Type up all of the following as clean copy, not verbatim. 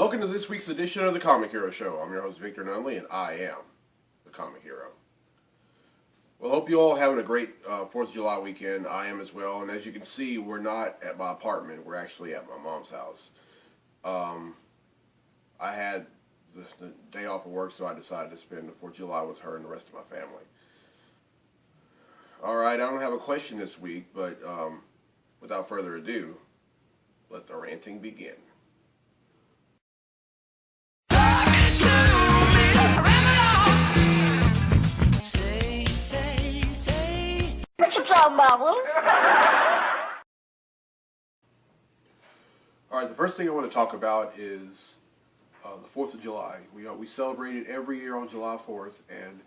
Welcome to this week's edition of the Comic Hero Show. I'm your host, Victor Nunley, and I am the Comic Hero. Well, hope you all having a great 4th of July weekend. I am as well, and as you can see, we're not at my apartment. We're actually at my mom's house. I had the day off of work, so I decided to spend the 4th of July with her and the rest of my family. Alright, I don't have a question this week, but without further ado, let the ranting begin. What you talking about, Willis? Alright, the first thing I want to talk about is the 4th of July. We celebrate it every year on July 4th, and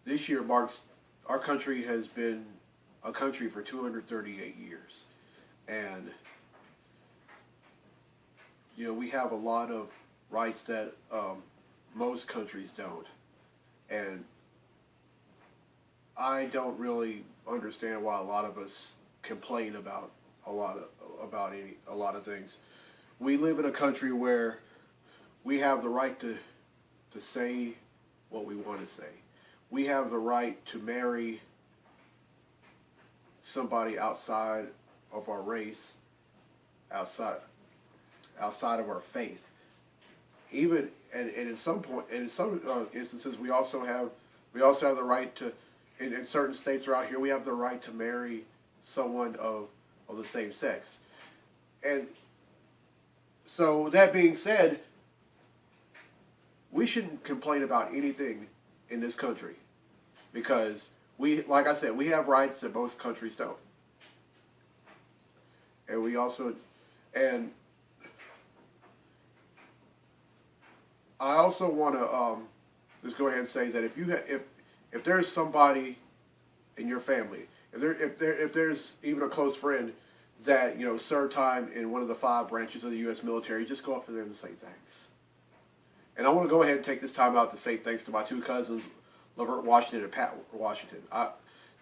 this year marks, our country has been a country for 238 years. And, we have a lot of rights that most countries don't. And I don't really understand why a lot of us complain about a lot of things. We live in a country where we have the right to say what we want to say. We have the right to marry somebody outside of our race, outside of our faith. Even and in some instances, we also have the right to. In certain states around here, we have the right to marry someone of the same sex. And so, that being said, we shouldn't complain about anything in this country. Because, like I said, we have rights that most countries don't. And I also want to just go ahead and say that if there's somebody in your family, if there's even a close friend that served time in one of the 5 branches of the U.S. military, just go up to them and say thanks. And I want to go ahead and take this time out to say thanks to my 2 cousins, Lavert Washington and Pat Washington.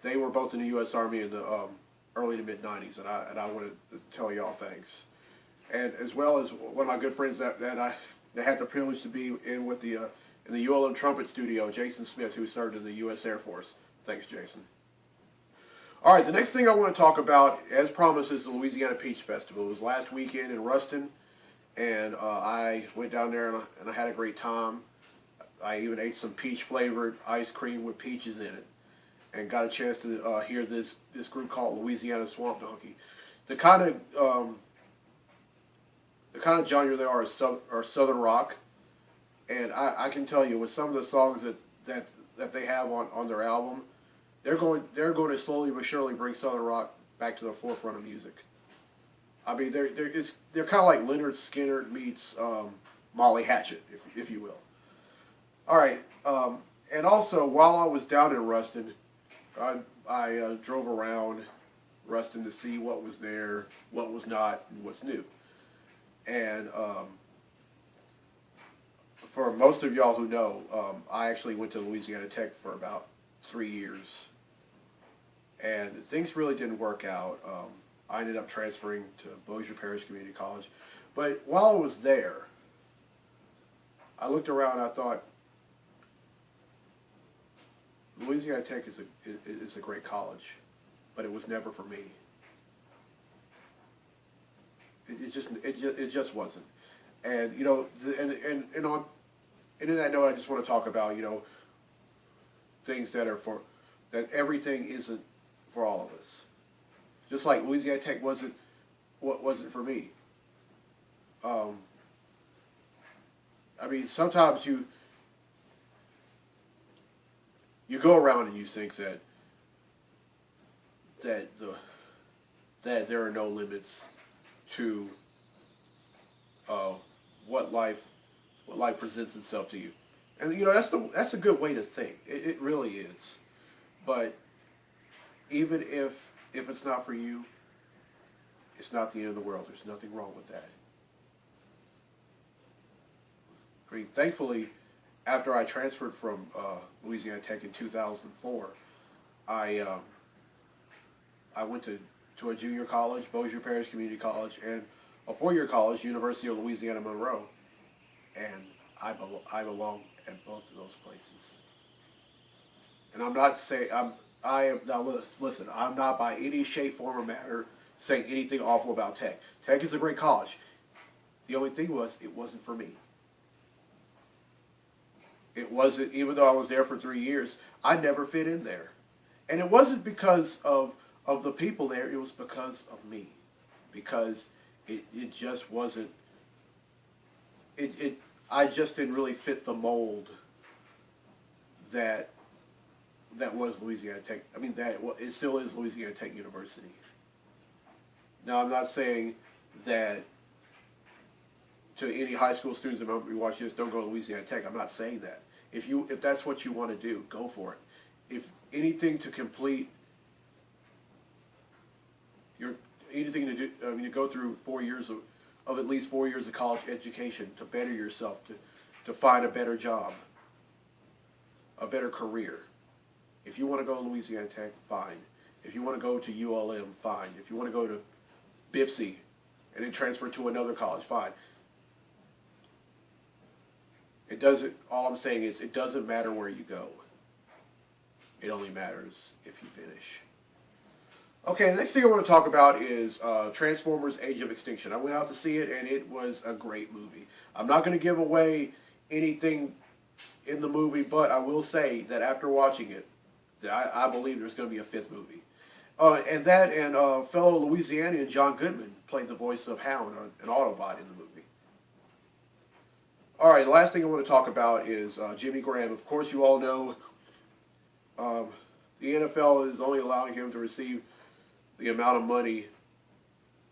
They were both in the U.S. Army in the early to mid '90s, and I wanted to tell y'all thanks. And as well as one of my good friends that had the privilege to be in with the in the ULM trumpet studio, Jason Smith, who served in the U.S. Air Force. Thanks, Jason. All right, the next thing I want to talk about, as promised, is the Louisiana Peach Festival. It was last weekend in Ruston, and I went down there and I had a great time. I even ate some peach-flavored ice cream with peaches in it, and got a chance to hear this group called Louisiana Swamp Donkey. The kind of genre they are Southern rock. And I can tell you, with some of the songs that they have on their album, they're going to slowly but surely bring Southern rock back to the forefront of music. I mean, they're kind of like Lynyrd Skynyrd meets Molly Hatchet, if you will. All right, and also while I was down in Ruston, I drove around Ruston to see what was there, what was not, and what's new, and for most of y'all who know, I actually went to Louisiana Tech for about 3 years, and things really didn't work out. I ended up transferring to Bossier Parish Community College, but while I was there, I looked around and I thought, Louisiana Tech is a great college, but it was never for me. It just wasn't. And and on that note, I just want to talk about things that everything isn't for all of us. Just like Louisiana Tech wasn't for me. I mean, sometimes you go around and you think that there are no limits to what life presents itself to you, and that's a good way to think. It really is. But even if it's not for you, it's not the end of the world. There's nothing wrong with that. I mean, thankfully, after I transferred from Louisiana Tech in 2004, I went to a junior college, Bossier Parish Community College, and a 4-year college, University of Louisiana Monroe. and I belong at both of those places. And I'm not saying I am now. Listen, I'm not by any shape, form, or matter saying anything awful about Tech. Tech is a great college. The only thing was, it wasn't for me. It wasn't, even though I was there for 3 years, I never fit in there. And it wasn't because of the people there, it was because of me. Because it just wasn't, I just didn't really fit the mold that was Louisiana Tech. I mean, it still is Louisiana Tech University. Now, I'm not saying that to any high school students that might be watching this, don't go to Louisiana Tech. I'm not saying that. If that's what you want to do, go for it. If anything to complete anything to do, I mean, to go through 4 years of at least 4 years of college education to better yourself, to find a better job, a better career. If you want to go to Louisiana Tech, fine. If you want to go to ULM, fine. If you want to go to BIPSI and then transfer to another college, fine. It doesn't, all I'm saying is, it doesn't matter where you go. It only matters if you finish. Okay, the next thing I want to talk about is Transformers: Age of Extinction. I went out to see it, and it was a great movie. I'm not going to give away anything in the movie, but I will say that after watching it, that I believe there's going to be a fifth movie. And fellow Louisianian John Goodman played the voice of Hound, an Autobot, in the movie. All right, the last thing I want to talk about is Jimmy Graham. Of course, you all know the NFL is only allowing him to receive the amount of money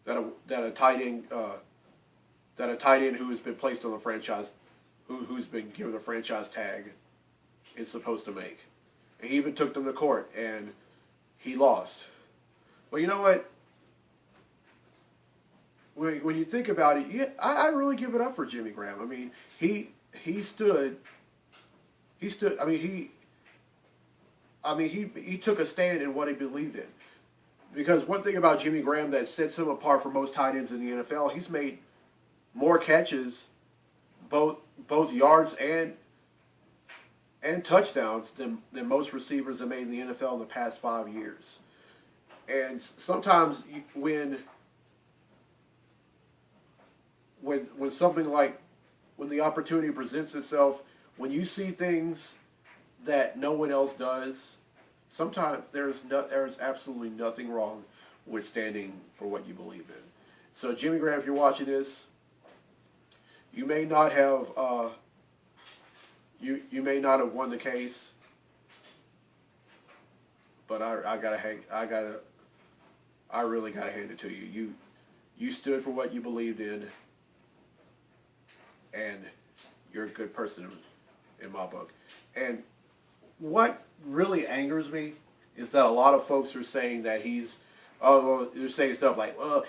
that a tight end who has been placed on the franchise, who's been given a franchise tag, is supposed to make. And he even took them to court, and he lost. Well, you know what? When you think about it, yeah, I really give it up for Jimmy Graham. I mean, he stood. I mean, he took a stand in what he believed in. Because one thing about Jimmy Graham that sets him apart from most tight ends in the NFL, he's made more catches, both yards and touchdowns than most receivers have made in the NFL in the past 5 years. And sometimes when something like, when the opportunity presents itself, when you see things that no one else does, sometimes there's absolutely nothing wrong with standing for what you believe in. So Jimmy Graham, if you're watching this, you may not have you may not have won the case, but I really gotta hand it to you. You stood for what you believed in, and you're a good person in my book. And what really angers me is that a lot of folks are saying that they're saying stuff like, well,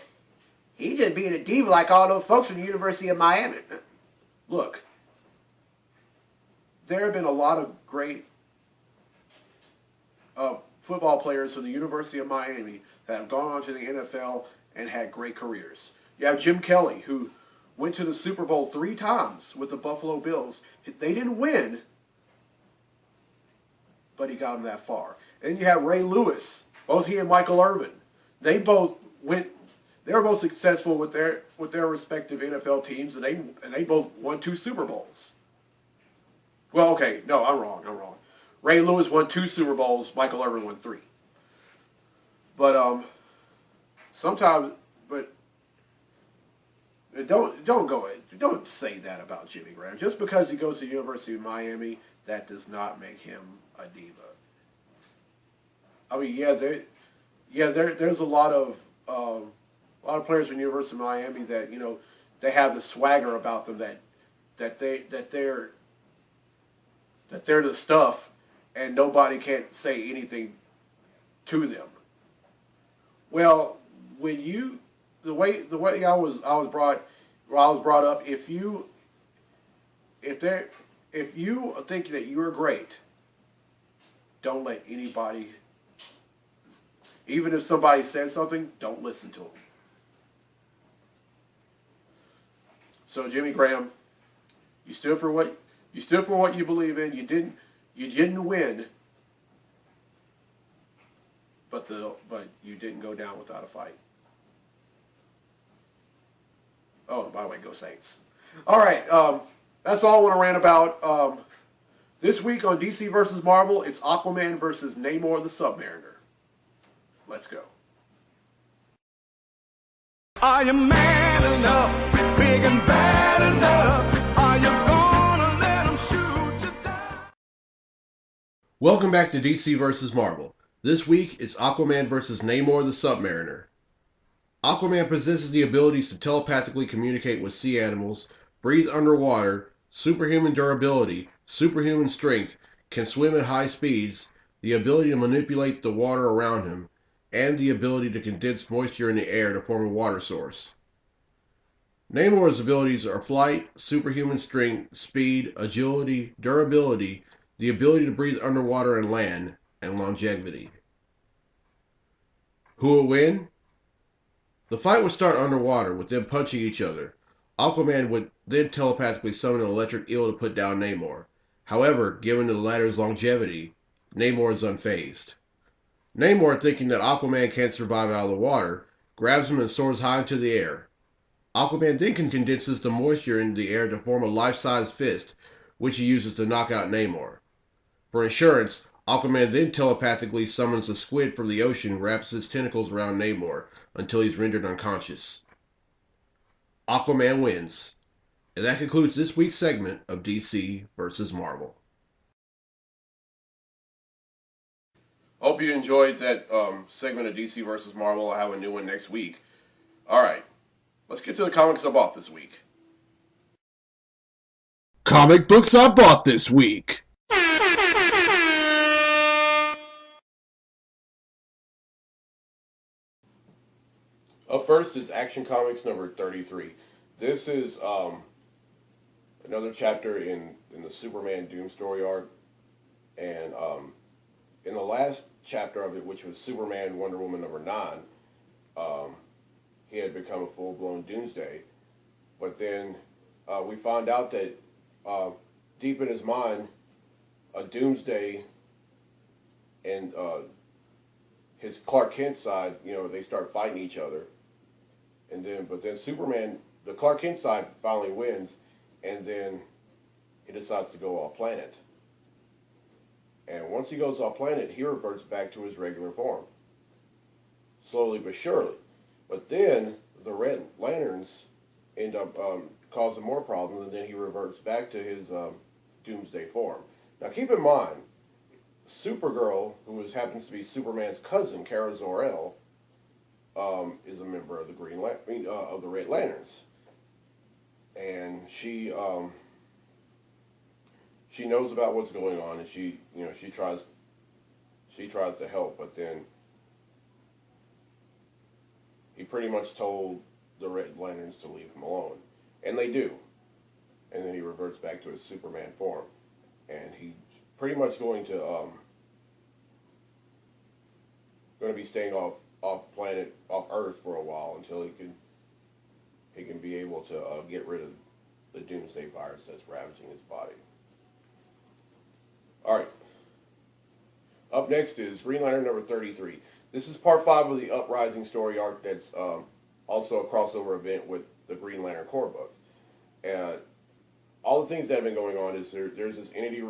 he's just being a diva like all those folks from the University of Miami. Look, there have been a lot of great football players from the University of Miami that have gone on to the NFL and had great careers. You have Jim Kelly, who went to the Super Bowl 3 times with the Buffalo Bills. They didn't win, but he got them that far. And you have Ray Lewis. Both he and Michael Irvin. They were both successful with their respective NFL teams, and they both won 2 Super Bowls. Well, okay, no, I'm wrong. Ray Lewis won 2 Super Bowls. Michael Irvin won 3. But don't say that about Jimmy Graham. Just because he goes to the University of Miami, that does not make him a diva. I mean, there's a lot of players from the University of Miami that, you know, they have the swagger about them that they're the stuff, and nobody can't say anything to them. Well, the way I was brought up, if you think that you're great, don't let anybody, even if somebody says something, don't listen to them. So Jimmy Graham, You stood for what you believe in. You didn't win, but you didn't go down without a fight. Oh, and by the way, go Saints. All right, that's all I want to rant about. This week on DC versus Marvel, it's Aquaman versus Namor the Submariner. Let's go. Are you man enough, big and bad enough? Are you gonna let them shoot you down? Welcome back to DC vs. Marvel. This week, it's Aquaman vs. Namor the Submariner. Aquaman possesses the abilities to telepathically communicate with sea animals, breathe underwater, superhuman durability, superhuman strength, can swim at high speeds, the ability to manipulate the water around him, and the ability to condense moisture in the air to form a water source. Namor's abilities are flight, superhuman strength, speed, agility, durability, the ability to breathe underwater and land, and longevity. Who will win? The fight would start underwater, with them punching each other. Aquaman would then telepathically summon an electric eel to put down Namor. However, given the latter's longevity, Namor is unfazed. Namor, thinking that Aquaman can't survive out of the water, grabs him and soars high into the air. Aquaman then condenses the moisture in the air to form a life-size fist, which he uses to knock out Namor. For insurance, Aquaman then telepathically summons a squid from the ocean and wraps his tentacles around Namor until he's rendered unconscious. Aquaman wins. And that concludes this week's segment of DC vs. Marvel. Hope you enjoyed that segment of DC vs. Marvel. I'll have a new one next week. Alright, let's get to the comics I bought this week. Comic books I bought this week. Up first is Action Comics number 33. This is another chapter in the Superman Doom story arc. And in the last chapter of it, which was Superman Wonder Woman number 9, he had become a full-blown Doomsday. But then we found out that deep in his mind, a Doomsday and his Clark Kent side, they start fighting each other. But then Superman, the Clark Kent side finally wins, and then he decides to go off planet. And once he goes off planet, he reverts back to his regular form. Slowly but surely. But then the Red Lanterns end up causing more problems, and then he reverts back to his Doomsday form. Now keep in mind, Supergirl, who happens to be Superman's cousin, Kara Zor-El, is a member of the of the Red Lanterns, and she knows about what's going on, and she tries to help, but then he pretty much told the Red Lanterns to leave him alone, and they do, and then he reverts back to his Superman form, and he's pretty much going to be staying off Earth for a while until he can be able to get rid of the Doomsday virus that's ravaging his body. All right. Up next is Green Lantern number 33. This is part 5 of the Uprising story arc that's also a crossover event with the Green Lantern Corps book. And all the things that have been going on is there's this entity,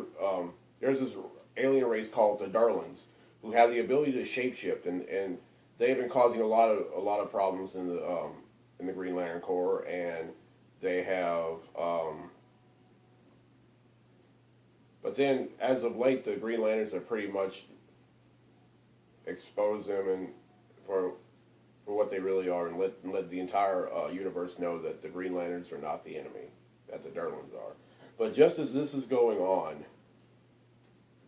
there's this alien race called the Darlings who have the ability to shapeshift, and they have been causing a lot of problems in the Green Lantern Corps, and they have. But then, as of late, the Green Lanterns have pretty much exposed them and for what they really are, and let the entire universe know that the Green Lanterns are not the enemy, that the Darlings are. But just as this is going on,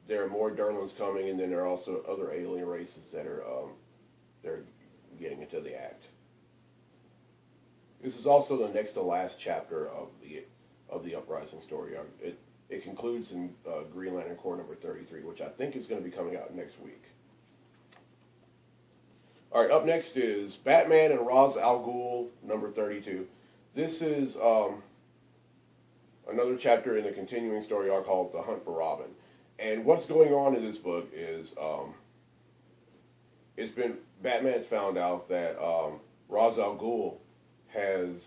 there are more Darlings coming, and then there are also other alien races that are they're getting into the act. This is also the next to last chapter of the Uprising story arc. It concludes in Green Lantern Corps number 33, which I think is going to be coming out next week. All right, up next is Batman and Ra's al Ghul number 32. This is another chapter in the continuing story arc called The Hunt for Robin. And what's going on in this book is Batman's found out that Ra's al Ghul has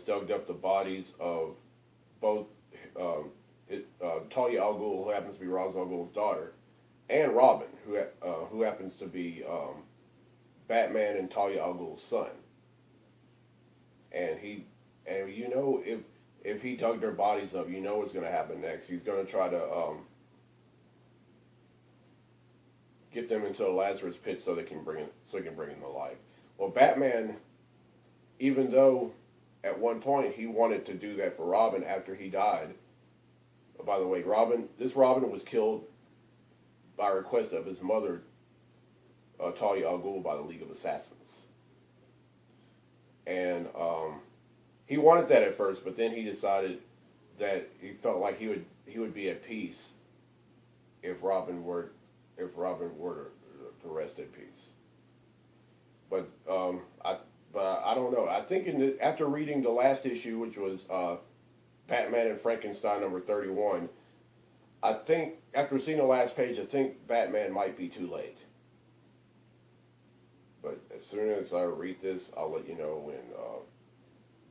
dug up the bodies of both Talia al Ghul, who happens to be Ra's al Ghul's daughter, and Robin, who happens to be Batman and Talia al Ghul's son. And if he dug their bodies up, you know what's going to happen next. He's going to try to get them into a Lazarus pit so he can bring them to life. Well, Batman, even though at one point he wanted to do that for Robin after he died. By the way, Robin was killed by request of his mother, Talia al Ghul, by the League of Assassins. And he wanted that at first, but then he decided that he felt like he would be at peace if Robin were to rest in peace. But I don't know. I think after reading the last issue, which was Batman and Frankenstein number 31, I think after seeing the last page, I think Batman might be too late. But as soon as I read this, I'll let you know when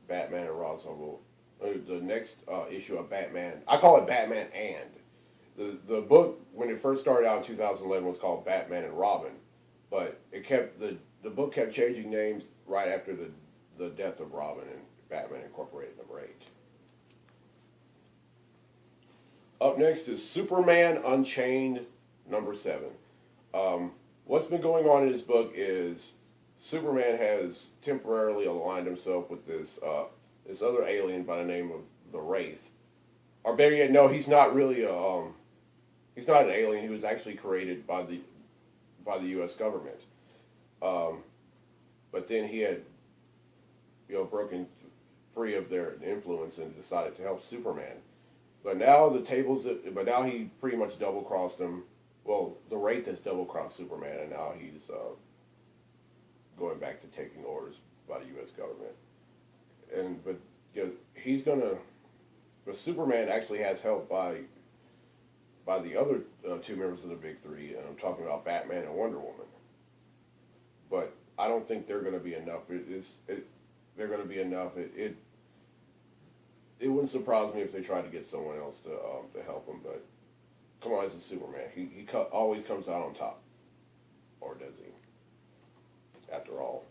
Batman and Ra's al Ghul, the next issue of Batman. I call it Batman and the book when it first started out in 2011 was called Batman and Robin, but the book kept changing names right after the death of Robin, and Batman Incorporated number 8. Up next is Superman Unchained number 7. What's been going on in this book is Superman has temporarily aligned himself with this other alien by the name of the Wraith. Or better yet, no, he's not really he's not an alien. He was actually created by the U.S. government. But then he had broken free of their influence and decided to help Superman. But now now he pretty much double-crossed him. Well, the Wraith has double-crossed Superman, and now he's going back to taking orders by the U.S. government. But Superman actually has help by the other two members of the Big Three, and I'm talking about Batman and Wonder Woman. But I don't think they're going to be enough. They're going to be enough. It wouldn't surprise me if they tried to get someone else to help him, but come on, it's a Superman. He always comes out on top. Or does he? After all,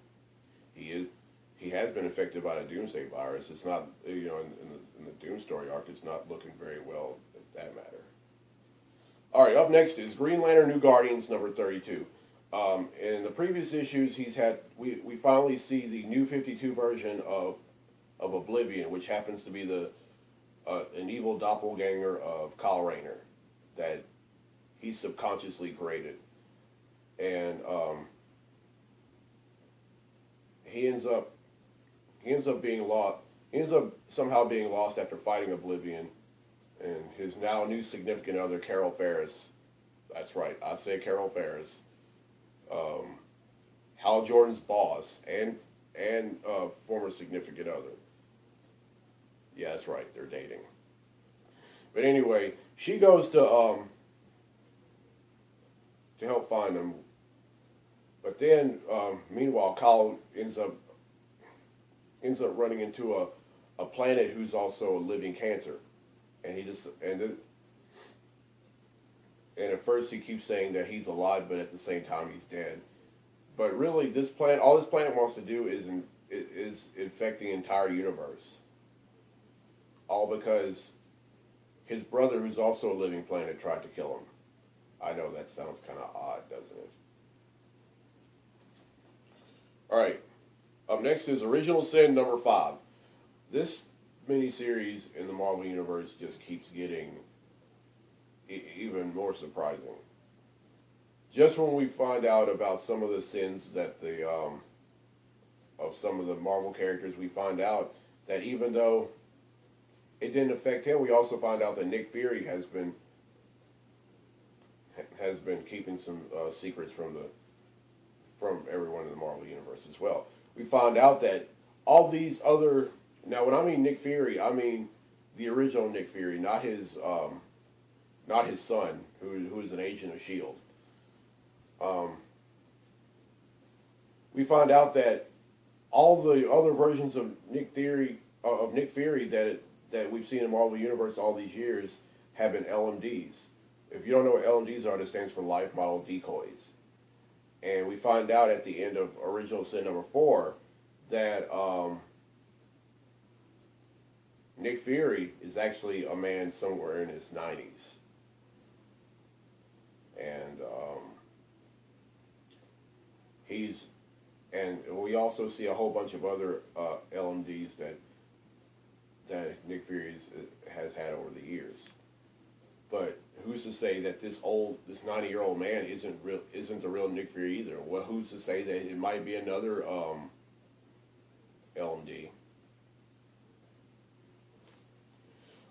he has been affected by the Doomsday virus. It's not, in the Doom story arc, it's not looking very well at that matter. All right, up next is Green Lantern New Guardians number 32. In the previous issues, we finally see the New 52 version of Oblivion, which happens to be an evil doppelganger of Kyle Rayner that he subconsciously created, and he ends up being lost. He ends up somehow being lost after fighting Oblivion, and his now new significant other, Carol Ferris. That's right, I say Carol Ferris. Hal Jordan's boss and former significant other. Yeah, that's right, they're dating. But anyway, she goes to help find him. But then, meanwhile, Kyle ends up running into a planet who's also a living cancer, and and at first he keeps saying that he's alive, but at the same time he's dead. But really, all this planet wants to do is infect the entire universe. All because his brother, who's also a living planet, tried to kill him. I know that sounds kind of odd, doesn't it? Alright, up next is Original Sin number 5. This miniseries in the Marvel Universe just keeps getting even more surprising. Just when we find out about some of the sins that of some of the Marvel characters, we find out that even though it didn't affect him, we also find out that Nick Fury has been keeping some secrets from everyone in the Marvel Universe. universe as well. We find out that all these other, now when I mean Nick Fury, I mean the original Nick Fury, not his son, who is an agent of Shield. We find out that all the other versions of Nick Fury that we've seen in Marvel Universe all these years have been LMDs. If you don't know what LMDs are, that stands for Life Model Decoys. And we find out at the end of Original Sin number 4 that Nick Fury is actually a man somewhere in his 90s. And and we also see a whole bunch of other LMDs that Nick Fury has had over the years. But who's to say that this 90-year-old man isn't the real Nick Fury either? Well, who's to say that it might be another LMD?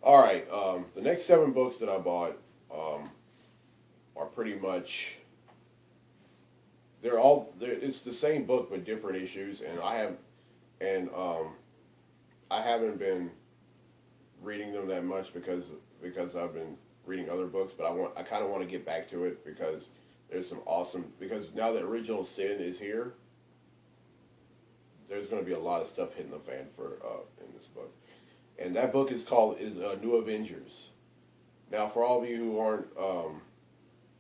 All right, the next 7 books that I bought are pretty much it's the same book but different issues, and I haven't been reading them that much because I've been reading other books, but I kind of want to get back to it because there's some awesome, because now that Original Sin is here, there's going to be a lot of stuff hitting the fan in this book. And that book is New Avengers. Now, for all of you who aren't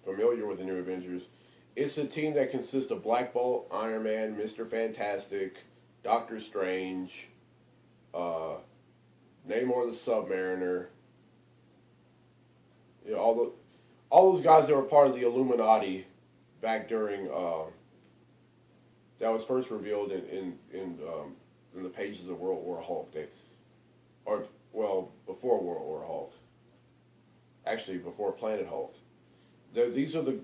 familiar with the New Avengers, it's a team that consists of Black Bolt, Iron Man, Mr. Fantastic, Doctor Strange, Namor the Submariner. You know, all those guys that were part of the Illuminati back during that was first revealed in the pages of World War Hulk. Before World War Hulk. Actually, before Planet Hulk. These are the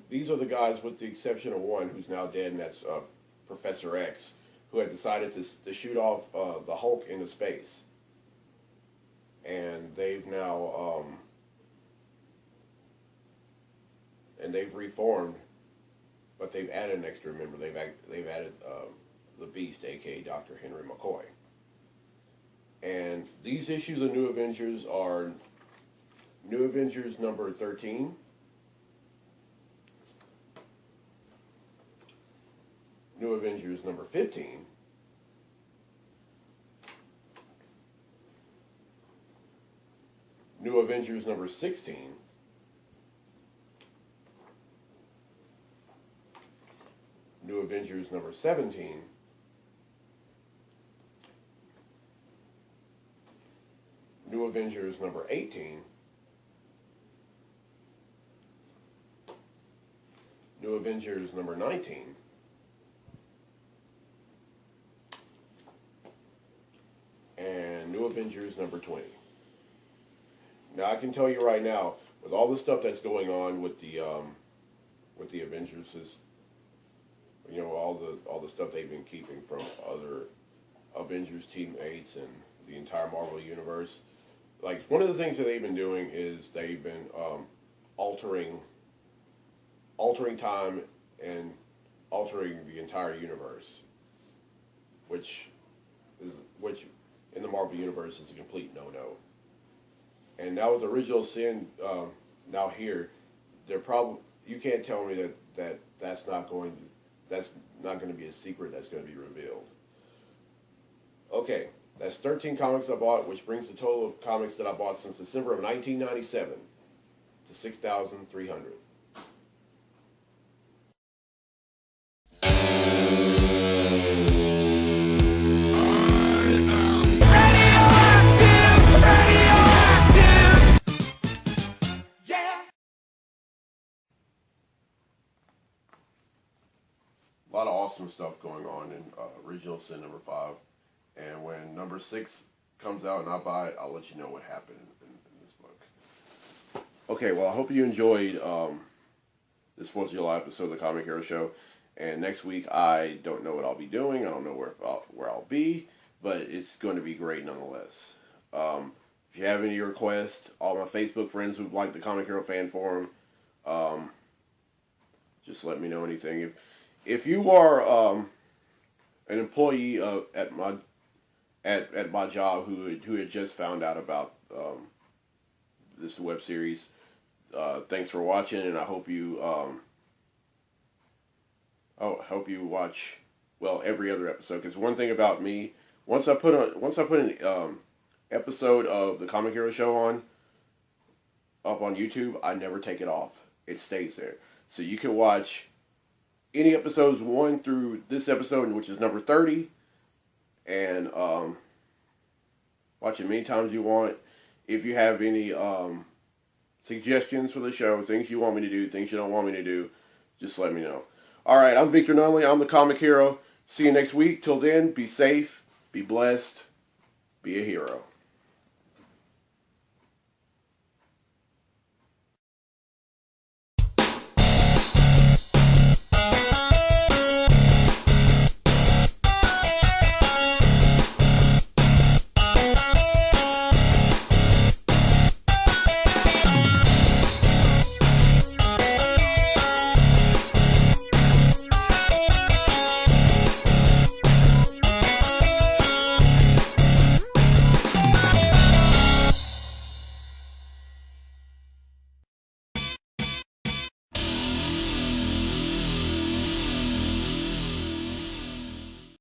guys, with the exception of one who's now dead, and that's Professor X, who had decided to shoot off the Hulk into space. And they've now they've reformed, but they've added an extra member. They've added the Beast, aka Dr. Henry McCoy. And these issues of New Avengers are New Avengers number 13, New Avengers number 15, New Avengers number 16, New Avengers number 17, New Avengers number 18, New Avengers number 19, and New Avengers number 20. Now I can tell you right now, with all the stuff that's going on with the Avengers, is, you know, all the stuff they've been keeping from other Avengers teammates and the entire Marvel universe. Like, one of the things that they've been doing is they've been altering time and altering the entire universe, which in the Marvel universe is a complete no-no. And now with Original Sin now here, you can't tell me that's not going to be a secret that's going to be revealed. Okay, that's 13 comics I bought, which brings the total of comics that I bought since December of 1997 to 6,300. A lot of awesome stuff going on in Original Sin number 5. And when number 6 comes out and I buy it, I'll let you know what happened in this book. Okay, well, I hope you enjoyed this 4th of July episode of the Comic Hero Show. And next week, I don't know what I'll be doing. I don't know where I'll be, but it's going to be great nonetheless. If you have any requests, all my Facebook friends who like the Comic Hero Fan Forum, just let me know anything. If you are an employee at my job who had just found out about this web series. Thanks for watching, and I hope you watch every other episode. Because one thing about me, once I put an episode of the Comic Hero Show up on YouTube, I never take it off. It stays there, so you can watch any episodes 1 through this episode, which is number 30, and watch it many times you want. If you have any suggestions for the show, things you want me to do, things you don't want me to do, just let me know. Alright, I'm Victor Nunley. I'm the Comic Hero. See you next week. Till then, be safe, be blessed, be a hero.